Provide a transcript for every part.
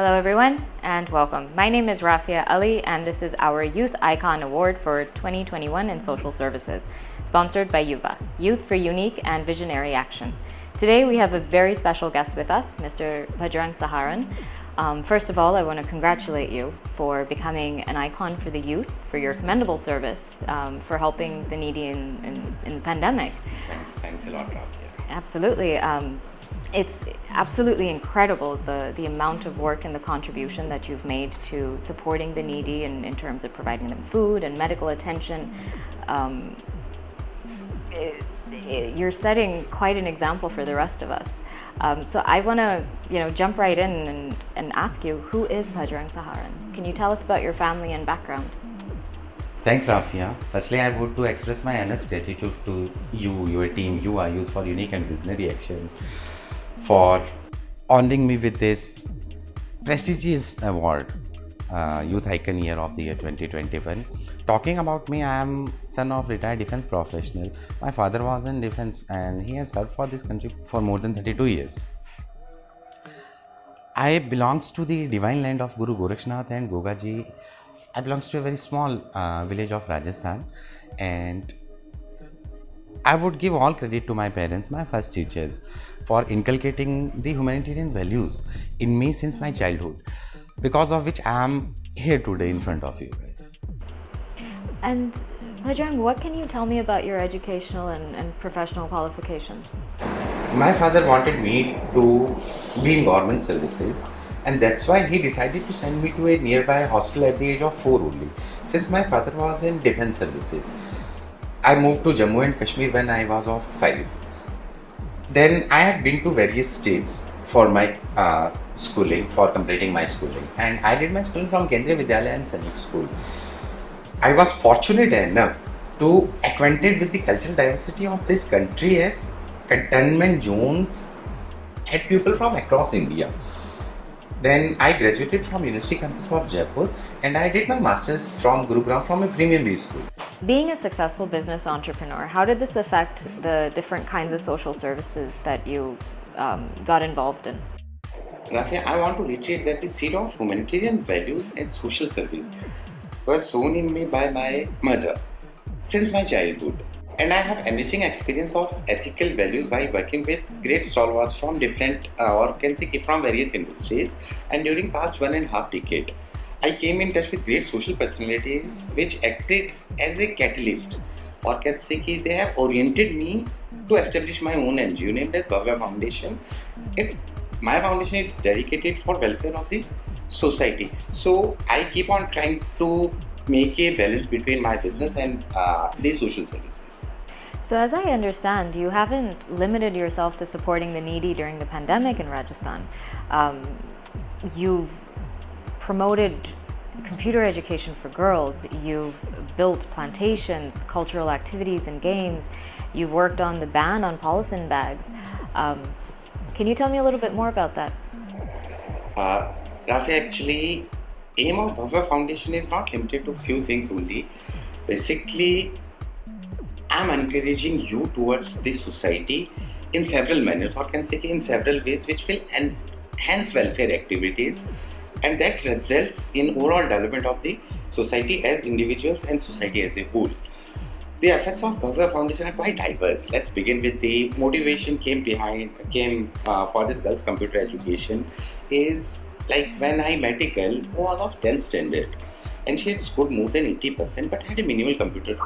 Hello everyone and welcome. My name is Rafia Ali and this is our Youth Icon Award for 2021 in Social Services, sponsored by Yuva, Youth for Unique and Visionary Action. Today we have a very special guest with us, Mr. Bajrang Saharan. First of all, I want to congratulate you for becoming an icon for the youth, for your commendable service, for helping the needy in the pandemic. Thanks a lot, Rafia. Absolutely. It's absolutely incredible the amount of work and the contribution that you've made to supporting the needy in terms of providing them food and medical attention. You're setting quite an example for the rest of us. So I want to jump right in and ask you, who is Bajrang Saharan? Can you tell us about your family and background? Thanks, Rafia. Firstly, I would to express my earnest gratitude to you, your team, Yuva, Youth for Unique and Visionary Action, for honoring me with this prestigious award, Youth Icon Year of the Year 2021. Talking about me, I am son of retired defense professional. My father was in defense and he has served for this country for more than 32 years. I belongs to the divine land of Guru Gorakhnath and Gogaji. I belongs to a very small village of Rajasthan, and I would give all credit to my parents, my first teachers, for inculcating the humanitarian values in me since my childhood, because of which I am here today in front of you guys. And Bajrang, what can you tell me about your educational and professional qualifications? My father wanted me to be in government services, and that's why he decided to send me to a nearby hostel at the age of 4 only. Since my father was in defense services, I moved to Jammu and Kashmir when I was of 5. Then I have been to various states for my schooling, for completing my schooling, and I did my schooling from Kendriya Vidyalaya and Sainik School. I was fortunate enough to acquainted with the cultural diversity of this country, as cantonment zones had people from across India. Then I graduated from University campus of Jaipur and I did my masters from Gurugram from a premium B school. Being a successful business entrepreneur, how did this affect the different kinds of social services that you got involved in? Rafia, I want to reiterate that the seed of humanitarian values and social service was sown in me by my mother since my childhood. And I have enriching experience of ethical values while working with great stalwarts from different or can say from various industries. And during past 1.5 decade, I came in touch with great social personalities which acted as a catalyst, or can say they have oriented me to establish my own NGO named as Bhadra Foundation. My foundation is dedicated for welfare of the society. So I keep on trying to make a balance between my business and the social services. So as I understand, you haven't limited yourself to supporting the needy during the pandemic in Rajasthan. You've promoted computer education for girls, you've built plantations, cultural activities and games, you've worked on the ban on polythene bags. Can you tell me a little bit more about that? Rafi, actually, aim of Bhadra Foundation is not limited to few things only. Basically, I'm encouraging you towards this society in several manners, or can say in several ways, which will enhance welfare activities, and that results in overall development of the society as individuals and society as a whole. The efforts of Bhadra Foundation are quite diverse. Let's begin with the motivation came for this girls' computer education is like when I met a girl who was of 10th standard and she had scored more than 80% but had a minimal computer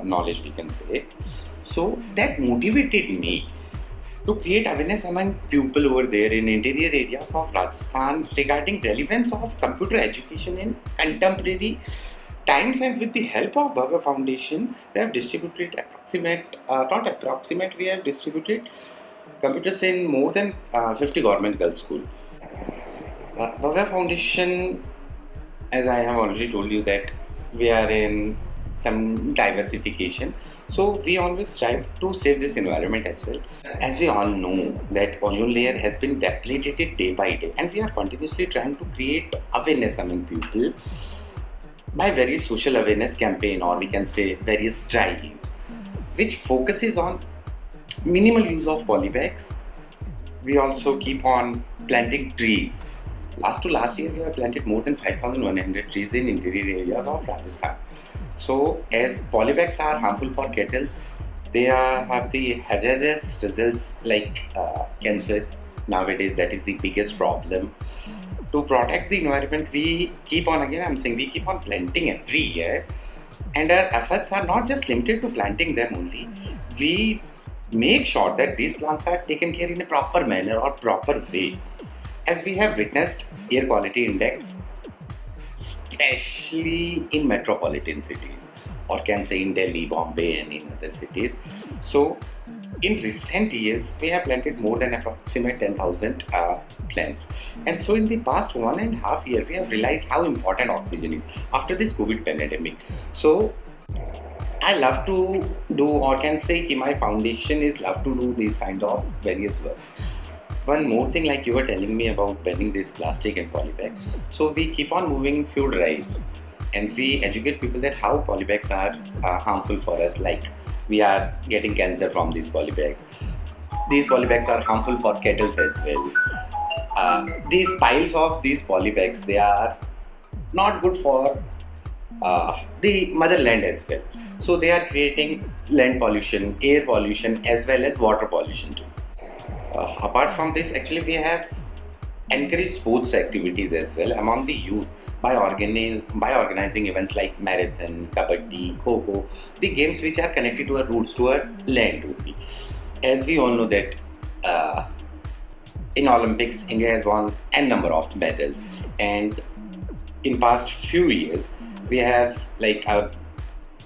knowledge, we can say. So that motivated me to create awareness among people over there in interior areas of Rajasthan regarding relevance of computer education in contemporary times. And with the help of Bhadra Foundation, we have distributed we have distributed computers in more than 50 government girls' schools. Bhadra Foundation, as I have already told you, that we are in some diversification. So we always strive to save this environment as well. As we all know that ozone layer has been depleted day by day, and we are continuously trying to create awareness among people by various social awareness campaign, or we can say various drives, which focuses on minimal use of polybags. We also keep on planting trees Last to last year, we have planted more than 5,100 trees in interior areas of Rajasthan. So, as polybags are harmful for cattle, they have the hazardous results like cancer nowadays. That is the biggest problem. To protect the environment, we keep on, again, I'm saying, we keep on planting every year. And our efforts are not just limited to planting them only. We make sure that these plants are taken care in a proper manner or proper way. As we have witnessed air quality index, especially in metropolitan cities, or can say in Delhi, Bombay, and in other cities. So, in recent years, we have planted more than approximate 10,000 plants. And so, in the past 1.5 years, we have realized how important oxygen is after this COVID pandemic. So, I love to do, or can say my foundation is love to do these kind of various works. One more thing, like you were telling me about banning this plastic and polybag. So we keep on moving few drives, and we educate people that how polybags are harmful for us. Like we are getting cancer from these polybags. These polybags are harmful for cattle as well. These piles of these polybags, they are not good for the motherland as well. So they are creating land pollution, air pollution, as well as water pollution too. Apart from this, actually we have encouraged sports activities as well among the youth by organizing events like marathon, kabaddi, kho, the games which are connected to our roots, to our land only. As we all know that in Olympics, India has won n number of medals, and in past few years we have like our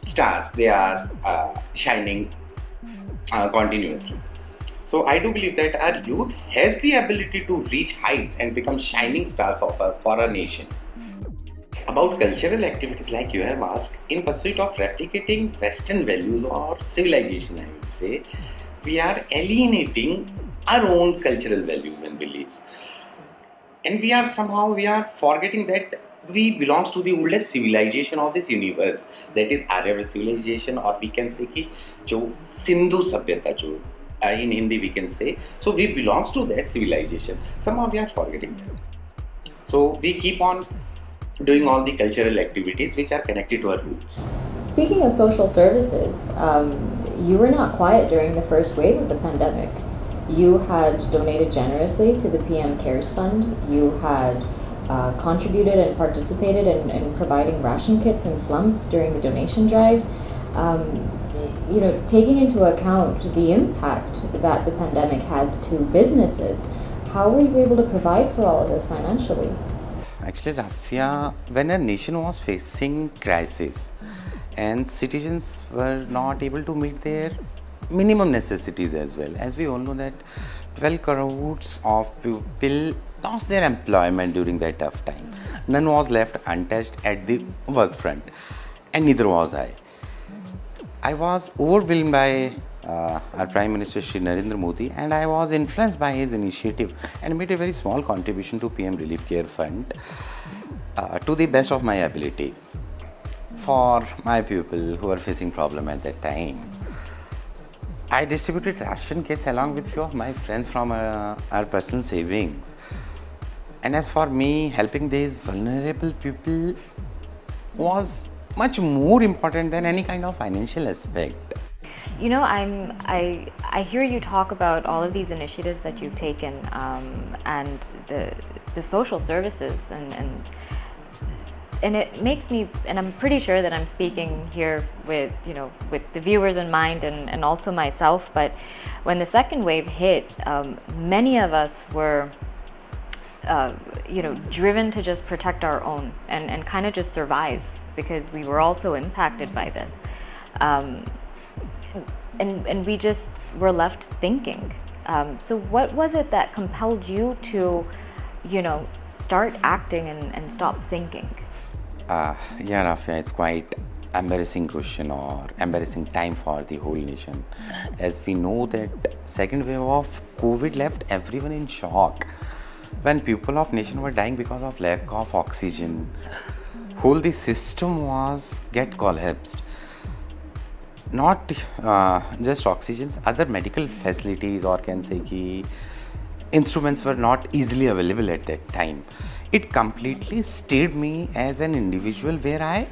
stars. They are shining continuously. So I do believe that our youth has the ability to reach heights and become shining stars for our nation. About cultural activities, like you have asked, in pursuit of replicating Western values or civilization, I would say, we are alienating our own cultural values and beliefs. And we are forgetting that we belongs to the oldest civilization of this universe, that is Aryan civilization, or we can say कि जो सिंधु सभ्यता जो in Hindi we can say. So we belongs to that civilization. Somehow we are forgetting that. So we keep on doing all the cultural activities which are connected to our roots. Speaking of social services, you were not quiet during the first wave of the pandemic. You had donated generously to the PM CARES Fund. You had contributed and participated in providing ration kits in slums during the donation drives. Taking into account the impact that the pandemic had to businesses, how were you able to provide for all of this financially? Actually, Rafia, when a nation was facing crisis and citizens were not able to meet their minimum necessities as well, as we all know that 12 crores of people lost their employment during that tough time. None was left untouched at the work front, and neither was I. I was overwhelmed by our Prime Minister Shri Narendra Modi, and I was influenced by his initiative and made a very small contribution to PM Relief Care Fund to the best of my ability for my people who were facing problem at that time. I distributed ration kits along with few of my friends from our personal savings. And as for me, helping these vulnerable people was much more important than any kind of financial aspect. I hear you talk about all of these initiatives that you've taken, and the social services, and it makes me, and I'm pretty sure that I'm speaking here with the viewers in mind and also myself. But when the second wave hit, many of us were driven to just protect our own and kind of just survive, because we were also impacted by this. And we just were left thinking. So what was it that compelled you to, start acting and stop thinking? Yeah, Rafia, it's quite embarrassing question or embarrassing time for the whole nation. As we know that second wave of COVID left everyone in shock. When people of nation were dying because of lack of oxygen, whole the system was get collapsed. Not just oxygen, other medical facilities, or can say ki instruments were not easily available at that time. It completely stayed me as an individual where I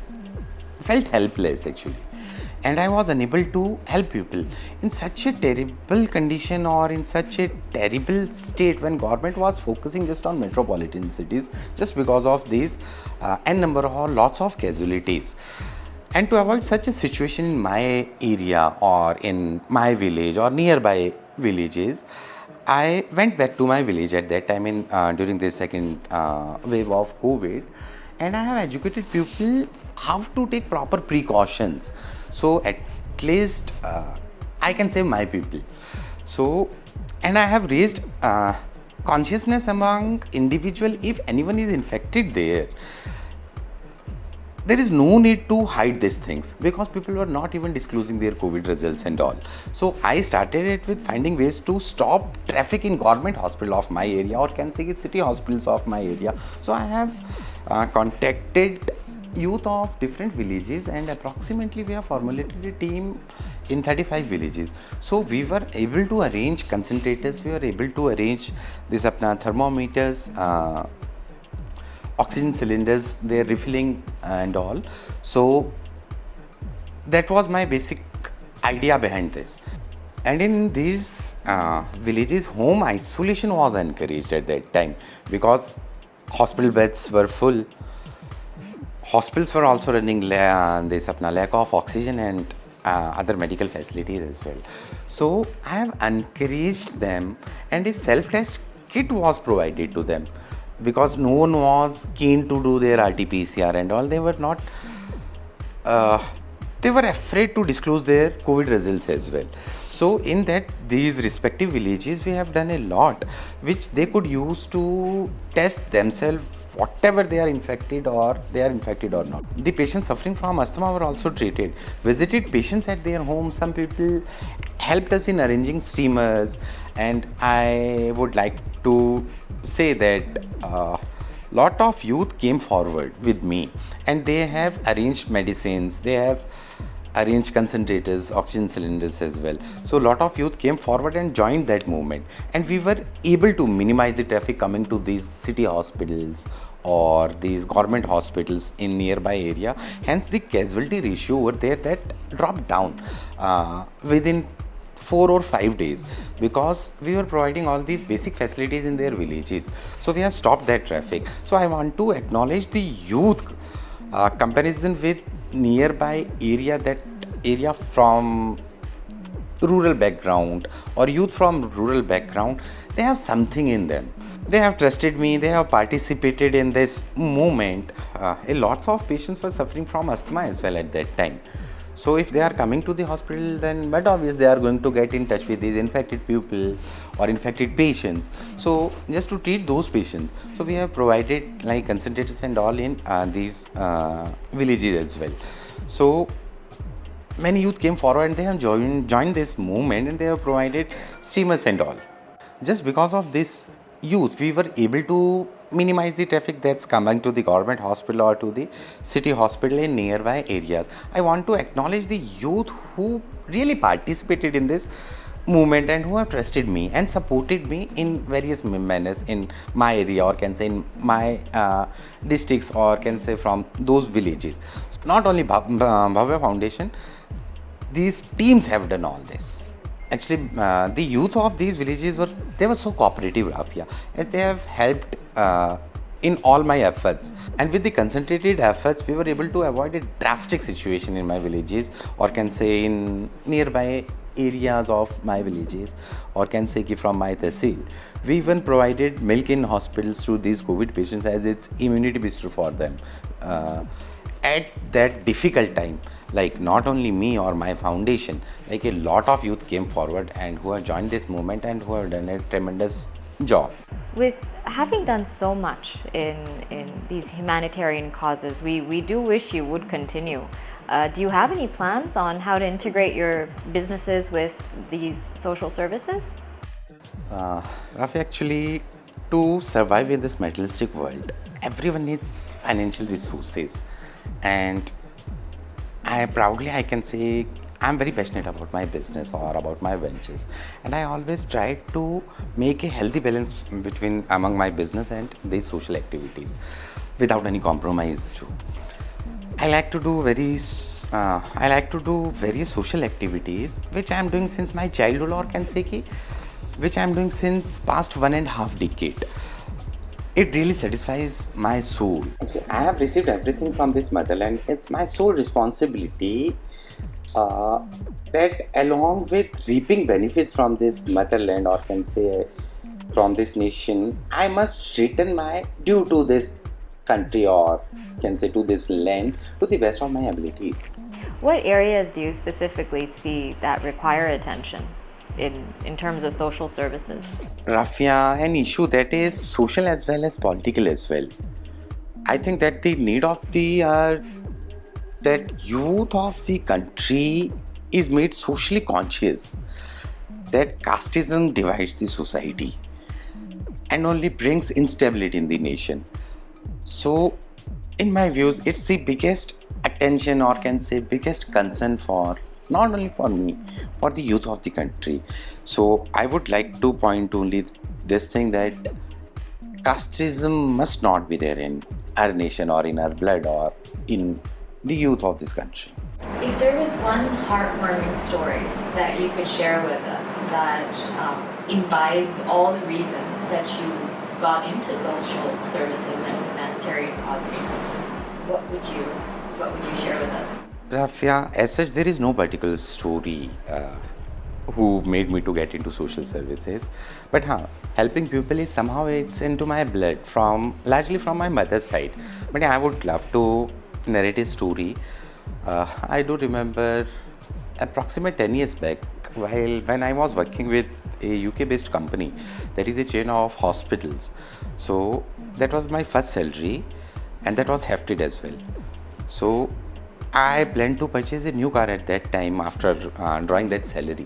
felt helpless actually, and I was unable to help people in such a terrible condition or in such a terrible state when government was focusing just on metropolitan cities just because of these n number or lots of casualties. And to avoid such a situation in my area or in my village or nearby villages, I went back to my village at that time in during the second wave of COVID, and I have educated people how to take proper precautions. So at least I can save my people. So, and I have raised consciousness among individual. If anyone is infected there is no need to hide these things because people were not even disclosing their COVID results and all. So I started it with finding ways to stop traffic in government hospital of my area, or can say city hospitals of my area. So I have contacted youth of different villages, and approximately we have formulated a team in 35 villages. So we were able to arrange concentrators, we were able to arrange this apna thermometers, oxygen cylinders, their refilling and all. So that was my basic idea behind this. And in these villages, home isolation was encouraged at that time because hospital beds were full. Hospitals were also running this lack of oxygen and other medical facilities as well. So I have encouraged them, and a self-test kit was provided to them because no one was keen to do their RT-PCR and all. They were not they were afraid to disclose their COVID results as well. So in these respective villages, we have done a lot which they could use to test themselves whatever they are infected or not. The patients suffering from asthma were also treated. Visited patients at their home. Some people helped us in arranging steamers, and I would like to say that lot of youth came forward with me, and they have arranged medicines, they have arranged concentrators, oxygen cylinders as well. So a lot of youth came forward and joined that movement, and we were able to minimize the traffic coming to these city hospitals or these government hospitals in nearby area. Hence the casualty ratio over there that dropped down within 4 or 5 days because we were providing all these basic facilities in their villages. So we have stopped that traffic. So I want to acknowledge the youth comparison with nearby area from rural background or youth from rural background. They have something in them. They have trusted me, they have participated in this movement. A lot of patients were suffering from asthma as well at that time. So if they are coming to the hospital, then but obvious they are going to get in touch with these infected people or infected patients. So just to treat those patients, so we have provided like concentrators and all in these villages as well. So many youth came forward and they have joined this movement, and they have provided steamers and all. Just because of this youth, we were able to minimize the traffic that's coming to the government hospital or to the city hospital in nearby areas. I want to acknowledge the youth who really participated in this movement and who have trusted me and supported me in various manners in my area, or can say in my districts, or can say from those villages. Not only Bhavya Foundation, these teams have done all this. Actually, the youth of these villages were so cooperative, Rafia, as they have helped in all my efforts. And with the concentrated efforts, we were able to avoid a drastic situation in my villages, or can say in nearby areas of my villages, or can say from my tehsil. We even provided milk in hospitals to these COVID patients as it's immunity booster for them. At that difficult time, like not only me or my foundation, like a lot of youth came forward and who have joined this movement and who have done a tremendous job. With having done so much in these humanitarian causes, we do wish you would continue. Do you have any plans on how to integrate your businesses with these social services? Rafi, actually, to survive in this materialistic world, everyone needs financial resources. And I can say I'm very passionate about my business or about my ventures, and I always try to make a healthy balance between among my business and these social activities without any compromise too. I like to do various social activities which I am doing since my childhood, or can say ki, which I am doing since past 1.5 decade. It really satisfies my soul. So I have received everything from this motherland. It's my sole responsibility uh, that along with reaping benefits from this motherland, or can say from this nation, I must return my due to this country, or can say to this land, to the best of my abilities. What areas do you specifically see that require attention in terms of social services? Rafia, an issue that is social as well as political as well. I think that the need of the that youth of the country is made socially conscious that casteism divides the society and only brings instability in the nation. So, in my views, it's the biggest attention, or can say biggest concern for not only for me, for the youth of the country. So, I would like to point only this thing that casteism must not be there in our nation or in our blood or in the youth of this country. If there was one heartwarming story that you could share with us that imbibes all the reasons that you got into social services and humanitarian causes, what would you share with us? Rafia, as such, there is no particular story who made me to get into social services, but helping people is somehow it's into my blood, from largely from my mother's side. But yeah, I would love to narrate a story. I do remember approximate 10 years back, when I was working with a UK-based company that is a chain of hospitals. So that was my first salary, and that was hefted as well. So I planned to purchase a new car at that time after drawing that salary.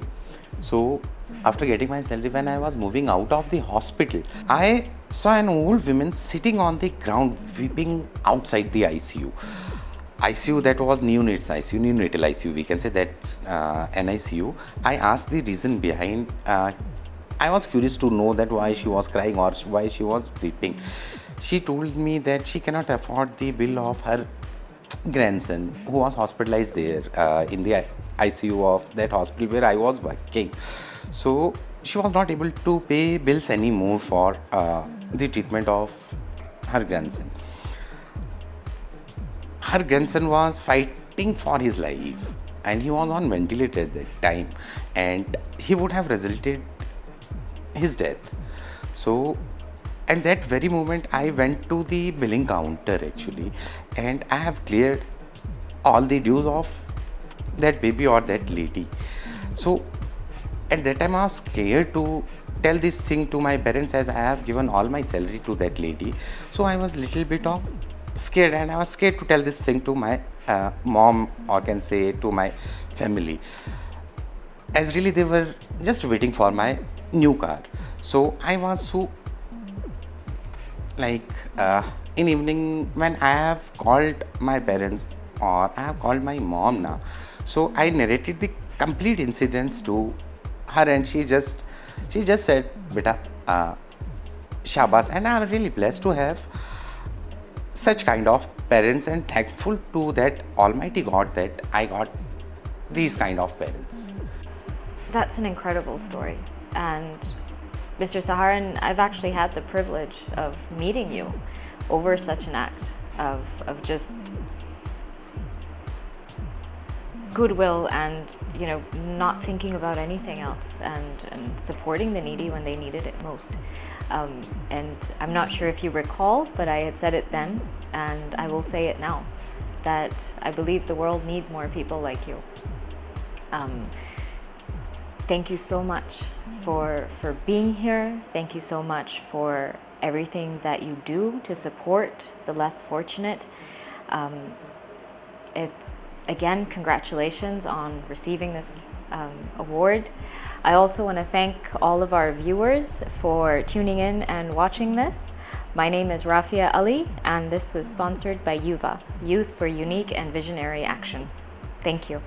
So after getting my salary, when I was moving out of the hospital, I saw an old woman sitting on the ground weeping outside the ICU. ICU that was neonates ICU, neonatal ICU, we can say that's an ICU. I asked the reason behind. I was curious to know that why she was crying or why she was weeping. She told me that she cannot afford the bill of her grandson who was hospitalized there in the ICU of that hospital where I was working. So she was not able to pay bills anymore for the treatment of her grandson. Her grandson was fighting for his life, and he was on ventilator at that time, and he would have resulted his death. So at that very moment I went to the billing counter actually, and I have cleared all the dues of that baby or that lady. So at that time I was scared to tell this thing to my parents, as I have given all my salary to that lady. So I was little bit of scared, and I was scared to tell this thing to my mom, or can say to my family, as really they were just waiting for my new car. So I was so like in evening when I have called my parents, or I have called my mom now. So I narrated the complete incidents to her, and she just said, "Beta, Shabas," and I am really blessed to have such kind of parents, and thankful to that Almighty God that I got these kind of parents. That's an incredible story. And Mr. Saharan, I've actually had the privilege of meeting you over such an act of just goodwill and, not thinking about anything else, and supporting the needy when they needed it most. And I'm not sure if you recall, but I had said it then, and I will say it now, that I believe the world needs more people like you. Thank you so much for being here. Thank you so much for everything that you do to support the less fortunate. It's again, congratulations on receiving this award. I also want to thank all of our viewers for tuning in and watching this. My name is Rafia Ali, and this was sponsored by Yuva, Youth for Unique and Visionary Action. Thank you.